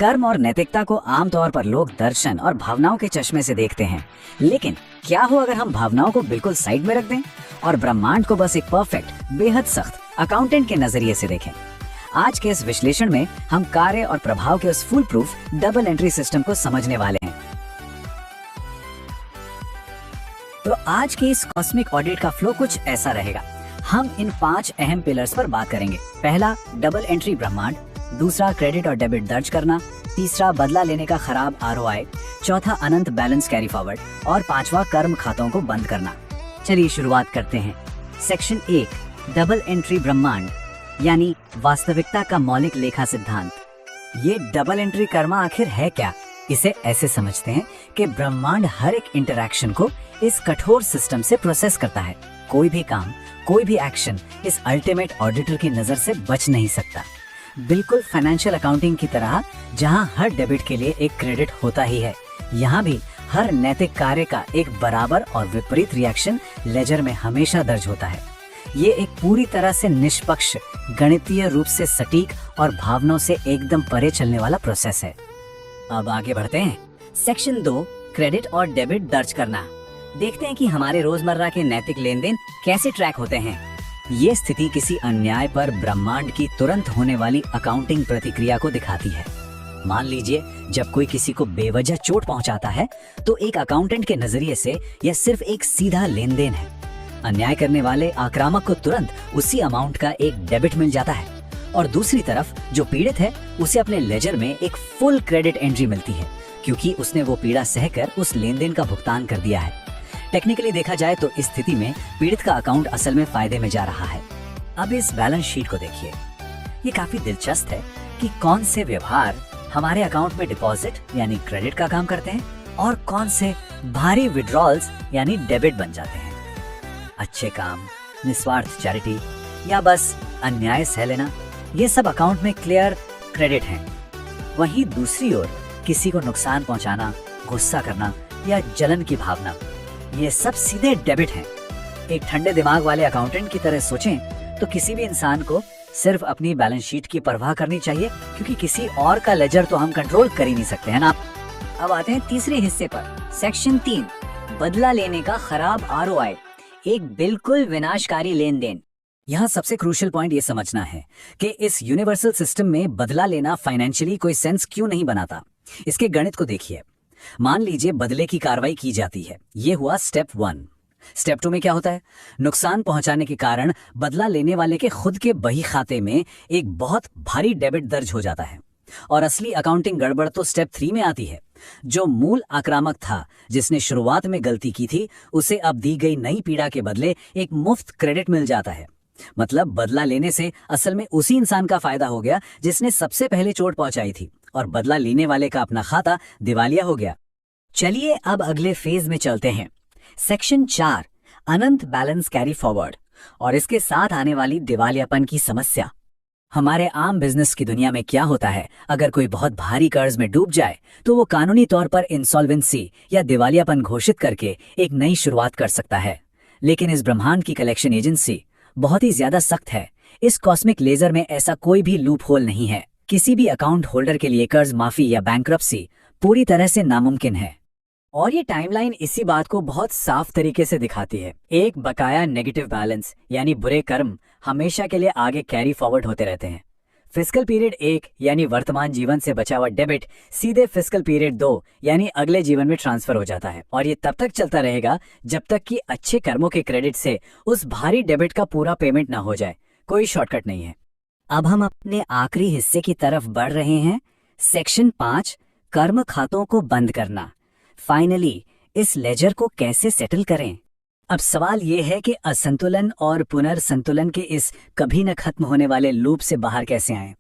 कर्म और नैतिकता को आमतौर पर लोग दर्शन और भावनाओं के चश्मे से देखते हैं, लेकिन क्या हो अगर हम भावनाओं को बिल्कुल साइड में रख दें और ब्रह्मांड को बस एक परफेक्ट, बेहद सख्त अकाउंटेंट के नजरिए से देखें। आज के इस विश्लेषण में हम कार्य और प्रभाव के उस full proof double entry system को समझने वाले हैं। तो आज के इस कॉस्मिक ऑडिट का फ्लो कुछ ऐसा रहेगा। हम इन 5 अहम पिलर्स पर बात करेंगे। पहला, डबल एंट्री ब्रह्मांड। दूसरा, क्रेडिट और डेबिट दर्ज करना। तीसरा, बदला लेने का खराब ROI। चौथा, अनंत बैलेंस कैरी फॉरवर्ड। और पांचवा, कर्म खातों को बंद करना। चलिए शुरुआत करते हैं। सेक्शन 1, डबल एंट्री ब्रह्मांड यानी वास्तविकता का मौलिक लेखा सिद्धांत। ये डबल एंट्री कर्मा आखिर है क्या? इसे ऐसे समझते हैं कि ब्रह्मांड हर एक इंटरैक्शन को इस कठोर सिस्टम से प्रोसेस करता है। कोई भी काम, कोई भी एक्शन इस अल्टीमेट ऑडिटर की नजर से बच नहीं सकता। बिल्कुल फाइनेंशियल अकाउंटिंग की तरह, जहां हर डेबिट के लिए एक क्रेडिट होता ही है, यहाँ भी हर नैतिक कार्य का एक बराबर और विपरीत रिएक्शन लेजर में हमेशा दर्ज होता है। ये एक पूरी तरह से निष्पक्ष, गणितीय रूप से सटीक और भावनाओं से एकदम परे चलने वाला प्रोसेस है। अब आगे बढ़ते हैं। सेक्शन 2, क्रेडिट और डेबिट दर्ज करना। देखते हैं कि हमारे रोजमर्रा के नैतिक लेन देन कैसे ट्रैक होते हैं। ये स्थिति किसी अन्याय पर ब्रह्मांड की तुरंत होने वाली अकाउंटिंग प्रतिक्रिया को दिखाती है। मान लीजिए, जब कोई किसी को बेवजह चोट पहुंचाता है, तो एक अकाउंटेंट के नजरिए से यह सिर्फ एक सीधा लेन देन है। अन्याय करने वाले आक्रामक को तुरंत उसी अमाउंट का एक डेबिट मिल जाता है, और दूसरी तरफ जो पीड़ित है उसे अपने लेजर में एक फुल क्रेडिट एंट्री मिलती है, क्योंकि उसने वो पीड़ा सहकर उस लेन देन का भुगतान कर दिया है। टेक्निकली देखा जाए तो इस स्थिति में पीड़ित का अकाउंट असल में फायदे में जा रहा है। अब इस बैलेंस शीट को देखिए। ये काफी दिलचस्प है कि कौन से व्यवहार हमारे अकाउंट में डिपॉजिट यानी क्रेडिट का काम करते हैं और कौन से भारी विड्रॉल्स यानी डेबिट बन जाते हैं। अच्छे काम, निस्वार्थ चैरिटी या बस अन्याय सह लेना, ये सब अकाउंट में क्लियर क्रेडिट हैं। वहीं दूसरी ओर किसी को नुकसान पहुंचाना, गुस्सा करना या जलन की भावना, ये सब सीधे डेबिट हैं। एक ठंडे दिमाग वाले अकाउंटेंट की तरह सोचें तो किसी भी इंसान को सिर्फ अपनी बैलेंस शीट की परवाह करनी चाहिए, क्योंकि किसी और का लेजर तो हम कंट्रोल कर ही नहीं सकते हैं ना। अब आते हैं तीसरे हिस्से पर। सेक्शन 3, बदला लेने का खराब ROI, एक बिल्कुल विनाशकारी लेन देन। यहाँ सबसे क्रूशियल पॉइंट ये समझना है कि इस यूनिवर्सल सिस्टम में बदला लेना फाइनेंशियली कोई सेंस क्यों नहीं बनाता। इसके गणित को देखिए। मान लीजिए बदले की कार्रवाई की जाती है। ये हुआ स्टेप 1। स्टेप 2 में क्या होता है? नुकसान पहुंचाने के कारण बदला लेने वाले के खुद के बही खाते में एक बहुत भारी डेबिट दर्ज हो जाता है, और असली अकाउंटिंग गड़बड़ तो स्टेप 3 में आती है। जो मूल आक्रामक था, जिसने शुरुआत में गलती की थी, उसे अब दी गई नई पीड़ा के बदले एक मुफ्त क्रेडिट मिल जाता है। मतलब बदला लेने से असल में उसी इंसान का फायदा हो गया जिसने सबसे पहले चोट पहुंचाई थी, और बदला लेने वाले का अपना खाता दिवालिया हो गया। चलिए अब अगले फेज में चलते हैं। सेक्शन 4, अनंत बैलेंस कैरी फॉरवर्ड और इसके साथ आने वाली दिवालियापन की समस्या। हमारे आम बिजनेस की दुनिया में क्या होता है, अगर कोई बहुत भारी कर्ज में डूब जाए तो वो कानूनी तौर पर इंसॉल्वेंसी या दिवालियापन घोषित करके एक नई शुरुआत कर सकता है। लेकिन इस ब्रह्मांड की कलेक्शन एजेंसी बहुत ही ज्यादा सख्त है। इस कॉस्मिक लेजर में ऐसा कोई भी लूप होल नहीं है। किसी भी अकाउंट होल्डर के लिए कर्ज माफी या बैंकरप्सी पूरी तरह से नामुमकिन है। और ये टाइमलाइन इसी बात को बहुत साफ तरीके से दिखाती है। एक बकाया नेगेटिव बैलेंस यानी बुरे कर्म हमेशा के लिए आगे कैरी फॉरवर्ड होते रहते हैं। फिस्कल पीरियड 1 यानी वर्तमान जीवन से बचा हुआ डेबिट सीधे फिस्कल पीरियड 2 यानी अगले जीवन में ट्रांसफर हो जाता है, और ये तब तक चलता रहेगा जब तक कि अच्छे कर्मों के क्रेडिट से उस भारी डेबिट का पूरा पेमेंट ना हो जाए। कोई शॉर्टकट नहीं है। अब हम अपने आखिरी हिस्से की तरफ बढ़ रहे हैं। सेक्शन 5, कर्म खातों को बंद करना। फाइनली इस लेजर को कैसे सेटल करें? अब सवाल ये है कि असंतुलन और पुनर्संतुलन के इस कभी न खत्म होने वाले लूप से बाहर कैसे आएं?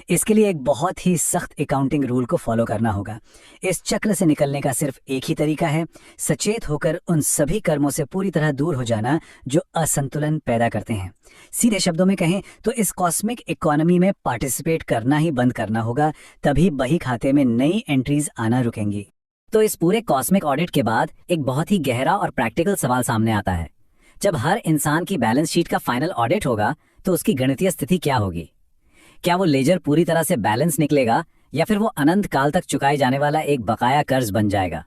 इसके लिए एक बहुत ही सख्त अकाउंटिंग रूल को फॉलो करना होगा। इस चक्र से निकलने का सिर्फ एक ही तरीका है, सचेत होकर उन सभी कर्मों से पूरी तरह दूर हो जाना जो असंतुलन पैदा करते हैं। सीधे शब्दों में कहें तो इस कॉस्मिक इकोनॉमी में पार्टिसिपेट करना ही बंद करना होगा, तभी बही खाते में नई एंट्रीज आना रुकेंगी। तो इस पूरे कॉस्मिक ऑडिट के बाद एक बहुत ही गहरा और प्रैक्टिकल सवाल सामने आता है। जब हर इंसान की बैलेंस शीट का फाइनल ऑडिट होगा तो उसकी गणितीय स्थिति क्या होगी? क्या वो लेजर पूरी तरह से बैलेंस निकलेगा या फिर वो अनंत काल तक चुकाए जाने वाला एक बकाया कर्ज बन जाएगा।